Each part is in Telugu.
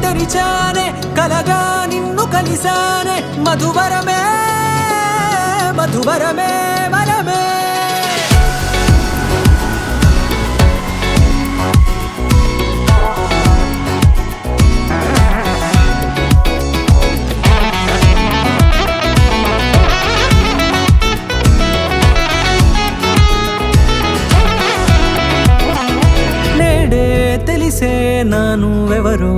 తెరిచానే కలగా నిన్ను కలిసానే మధువరమే మధువరమే వరమే తెలిసే నానువెవరో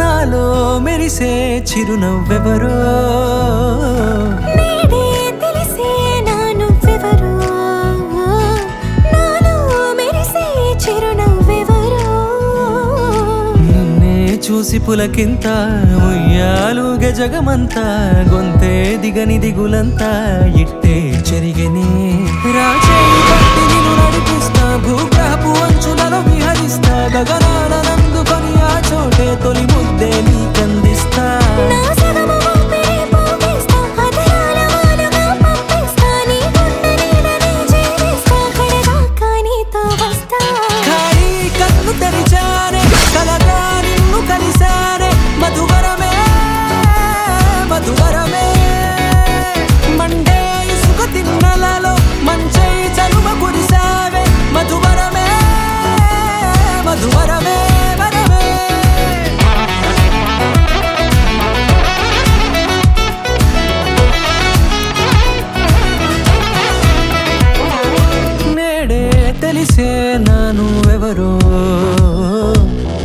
నాలో మెరిసే చిరునవ్వెవరో నేడే తెలిసే నానువెవరో నాలో మెరిసే చిరునవ్వెవరో నిన్నే చూసి పులకింత ఉయ్యాలుగే జగమంతా గొంతే దిగని దిగులంతా ఇట్టే చెరిగనే రాజేయి పట్టి నిన్ను నడిపిస్తా భూగ్రహపు అంచులలో విహరిస్తా గగనాల నందుకొని ఆ చోటే తొలి ముద్దే నీకందిస్తా నా సగమ ఊపిరి పోగేస్తా అదరాల వానగా పంపిస్తా నీ గుండె నీడనే చేరేస్తా కడదాకా నీతో వస్తా ఖాళీ కన్ను తెరిచానే కలగా నిన్ను కలిసానే మధువరమే మధువరమే మండే ఇసుక తిన్నలలో మంచై చలువ కురిసావే మధువరమే మధువరమే వరమే నేడే తెలిసే నానువెవరో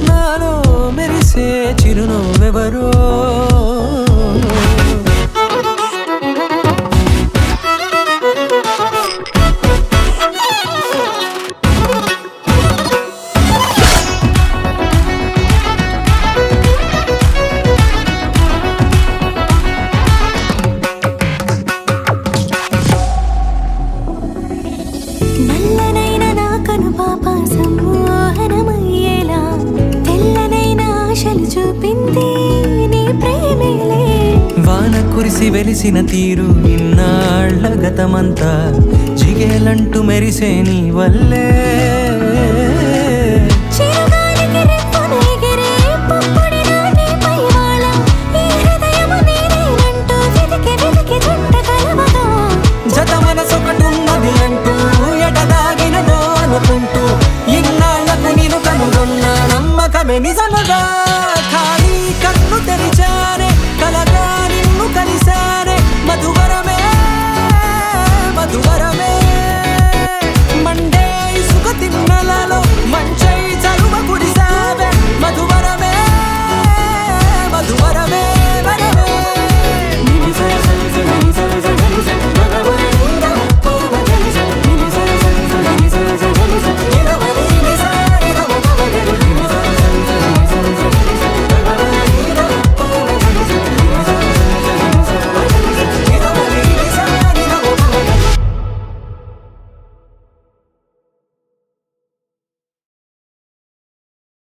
నాలో మెరిసే చిరునవ్వెవరో నల్లనైన నా కనుపాప సమ్మోహనమయ్యేలా తెల్లనైన ఆశలు చూపింది నీ ప్రేమేలే వాన కురిసి వెలిసిన తీరు ఇన్నాళ్ల గతమంతా జిగేలంటూ మెరిసే నీ వల్లే చిరుగాలికి రెప్పను ఎగిరే పుప్పొడిగా నీపై వాళ ఈ హృదయము నీదేనంటూ వెతికి వెతికి చుట్ట కలవగా జత మనసొకటున్నది అంటూ ఎటదాగినదో అనుకుంటూ ఇన్నాళ్లకు నేను కనుగొన్న నమ్మకమే నిజముగా ఖాళీ కన్ను తెరిచానే కలగా నిన్ను కలిసానే మధువరమే మధువరమే మండే ఇసుక తిన్నలలో మంచ